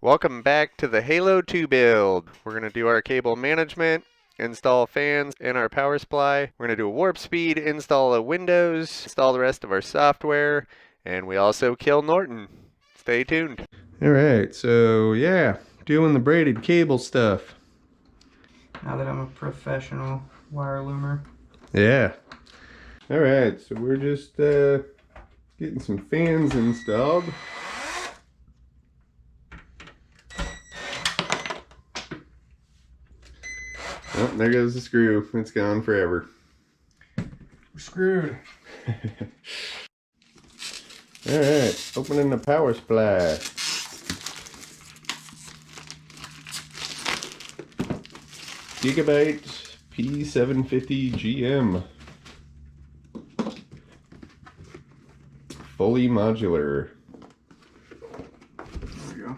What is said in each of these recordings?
Welcome back to the Halo 2 build. We're going to do our cable management, install fans and our power supply. We're going to do a warp speed, install the windows, install the rest of our software, and we also kill Norton. Stay tuned. Alright, so yeah, doing the braided cable stuff. Now that I'm a professional wire loomer. Yeah. Alright, so we're just getting some fans installed. Oh, there goes the screw. It's gone forever. We're screwed. Alright, opening the power supply. Gigabyte P750 GM. Fully modular. There we go.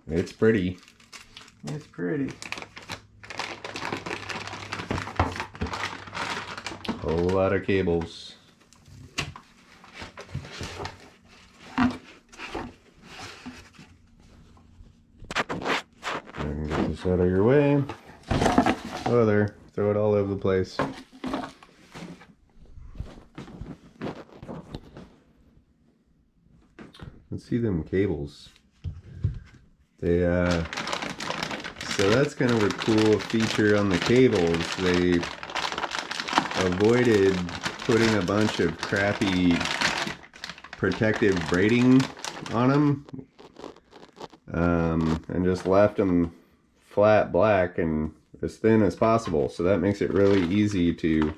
It's pretty. It's pretty. Whole lot of cables. And get this out of your way. Oh, there. Throw it all over the place. Let's see them cables. They, so that's kind of a cool feature on the cables. They avoided putting a bunch of crappy protective braiding on them, and just left them flat black and as thin as possible. So that makes it really easy to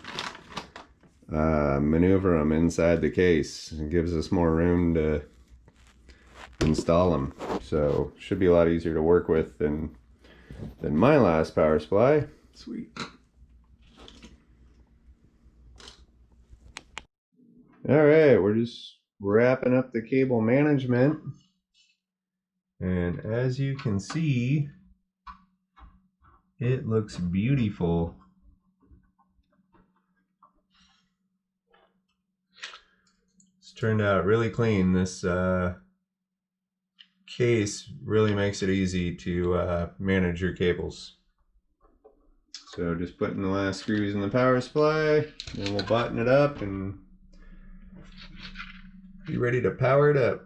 maneuver them inside the case. It gives us more room to install them. So should be a lot easier to work with than my last power supply. Sweet. Alright, we're just wrapping up the cable management. And as you can see, it looks beautiful. It's turned out really clean. This case really makes it easy to manage your cables. So just putting the last screws in the power supply, and we'll button it up and be ready to power it up.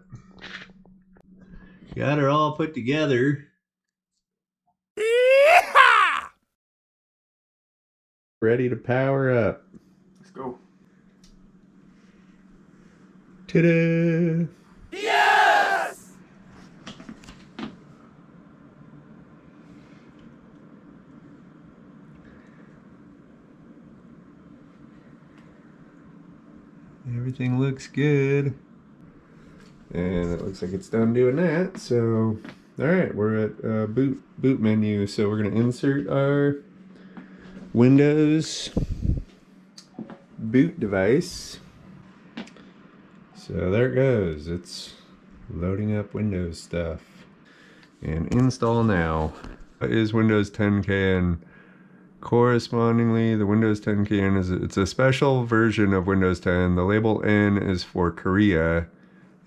Got her all put together. Yeehaw! Ready to power up. Let's go. Ta-da! Yes! Everything looks good. And it looks like it's done doing that. So, alright, we're at boot menu. So we're going to insert our Windows boot device. So there it goes. It's loading up Windows stuff. And install now. Is Windows 10 KN. Correspondingly, the Windows 10 KN it's a special version of Windows 10. The label N is for Korea.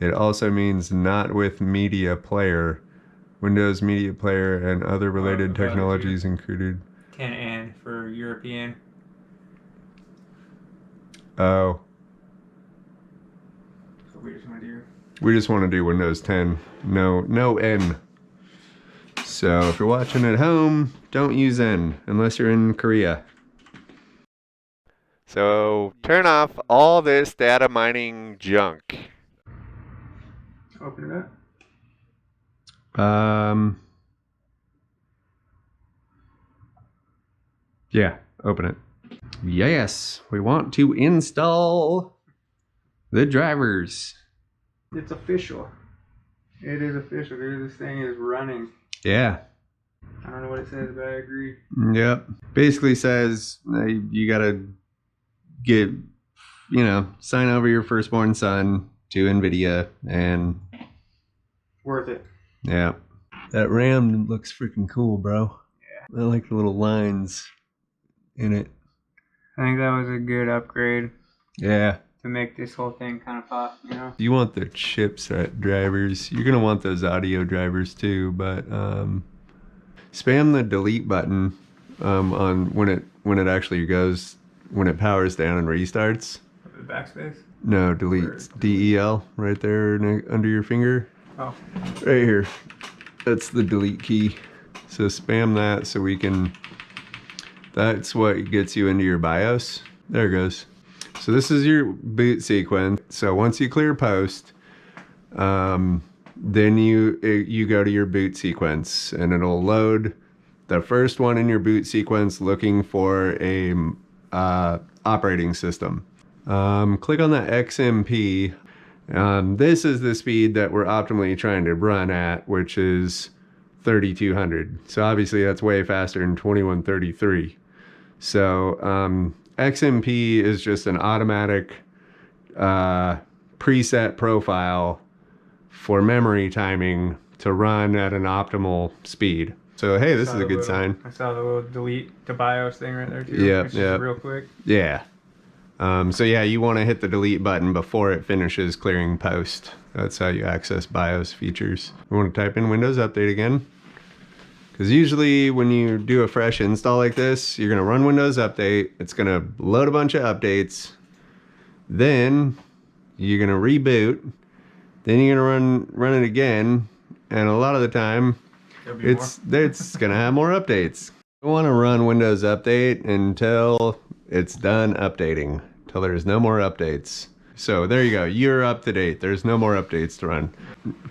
It also means not with media player. Windows Media Player and other related technologies included. 10N for European. Oh. So we just want to do. We just want to do Windows 10. No N. So if you're watching at home, don't use N unless you're in Korea. So turn off all this data mining junk. Open it up. Yeah, open it. Yes, we want to install the drivers. It's official. It is official. This thing is running. Yeah. I don't know what it says, but I agree. Yep. Basically says you gotta get, sign over your firstborn son to NVIDIA and... Worth it. Yeah. That RAM looks freaking cool, bro. Yeah. I like the little lines in it. I think that was a good upgrade Yeah. to make this whole thing kind of pop, you know? You want the chipset drivers. You're gonna want those audio drivers too, but spam the delete button on when it actually goes, when it powers down and restarts. The backspace? No, delete. DEL right there under your finger. Oh. Right here. That's the delete key. So spam that so we can, that's what gets you into your BIOS. There it goes. So this is your boot sequence. So once you clear post, then you go to your boot sequence and it'll load the first one in your boot sequence looking for a operating system. Click on that XMP. This is the speed that we're optimally trying to run at, which is 3200. So obviously that's way faster than 2133. So XMP is just an automatic preset profile for memory timing to run at an optimal speed. So hey, this is a good sign. I saw the little delete to BIOS thing right there too. Yeah, yeah. Real quick. Yeah. So yeah, you want to hit the delete button before it finishes clearing post. That's how you access BIOS features. We want to type in Windows Update again. Because usually when you do a fresh install like this, you're going to run Windows Update. It's going to load a bunch of updates. Then you're going to reboot. Then you're going to run it again. And a lot of the time, it's going to have more updates. You want to run Windows Update until it's done updating. Until there's no more updates. So there you go. You're up to date. There's no more updates to run.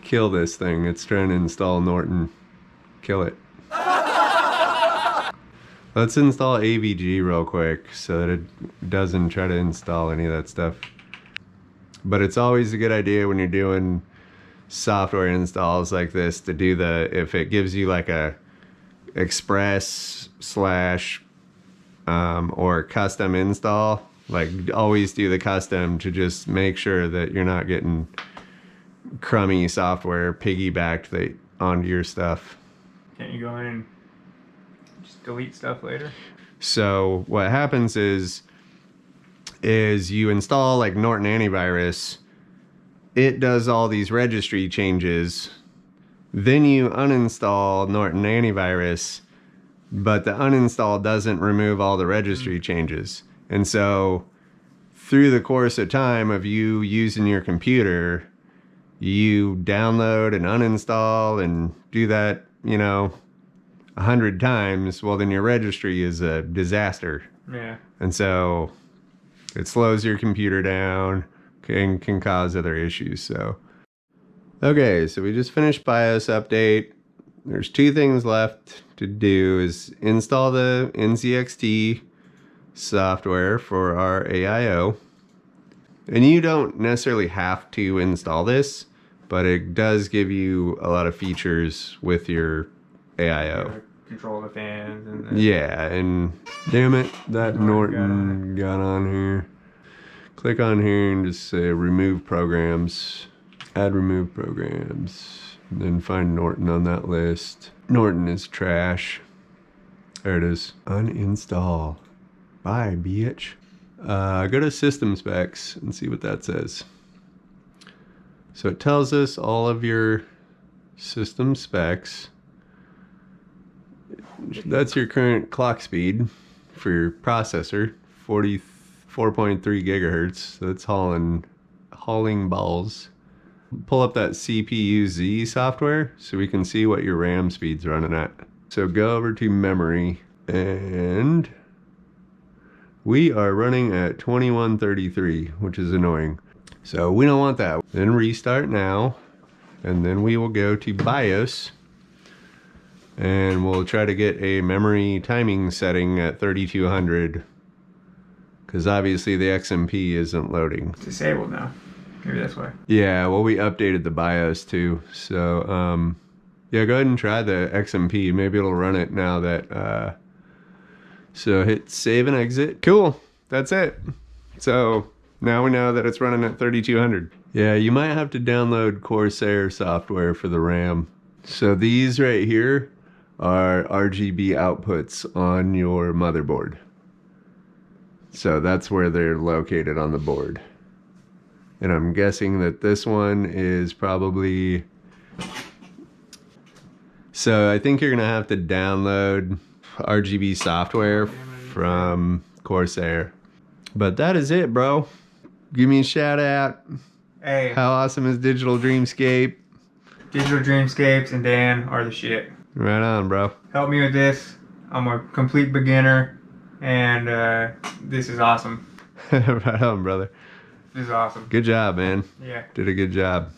Kill this thing. It's trying to install Norton. Kill it. Let's install AVG real quick so that it doesn't try to install any of that stuff. But it's always a good idea when you're doing software installs like this to do if it gives you like a express slash or custom install, like always do the custom to just make sure that you're not getting crummy software piggybacked onto your stuff. Can't you go in and just delete stuff later? So what happens is you install like Norton antivirus. It does all these registry changes. Then you uninstall Norton antivirus, but the uninstall doesn't remove all the registry changes. And so through the course of time of you using your computer, you download and uninstall and do that, 100 times. Well, then your registry is a disaster. Yeah. And so it slows your computer down and can cause other issues. So, okay, so we just finished BIOS update. There's two things left to do is install the NZXT software for our AIO. And you don't necessarily have to install this, but it does give you a lot of features with your AIO. Control the fans and yeah, and damn it, that Norton got on here. Click on here and just say remove programs. Add remove programs. And then find Norton on that list. Norton is trash. There it is. Uninstall. Bye, bitch. Go to system specs and see what that says. So it tells us all of your system specs. That's your current clock speed for your processor, 44.3 gigahertz. So it's hauling balls. Pull up that CPU-Z software so we can see what your RAM speed's running at. So go over to memory and we are running at 2133, which is annoying. So we don't want that. Then restart now, and then we will go to BIOS and we'll try to get a memory timing setting at 3200 because obviously the XMP isn't loading. It's disabled now. Maybe that's why. Yeah, well, we updated the BIOS too. So, yeah, go ahead and try the XMP. Maybe it'll run it now that, so hit save and exit. Cool. That's it. So now we know that it's running at 3200. Yeah, you might have to download Corsair software for the RAM. So these right here are RGB outputs on your motherboard. So that's where they're located on the board. And I'm guessing that this one is probably... So I think you're gonna have to download RGB software from Corsair. But that is it, bro. Give me a shout out. Hey, How awesome is Digital Dreamscape? Digital Dreamscapes and Dan are the shit. Right on, bro. Help me with this. I'm a complete beginner, and this is awesome. Right on, brother. This is awesome. Good job, man. Yeah. Did a good job.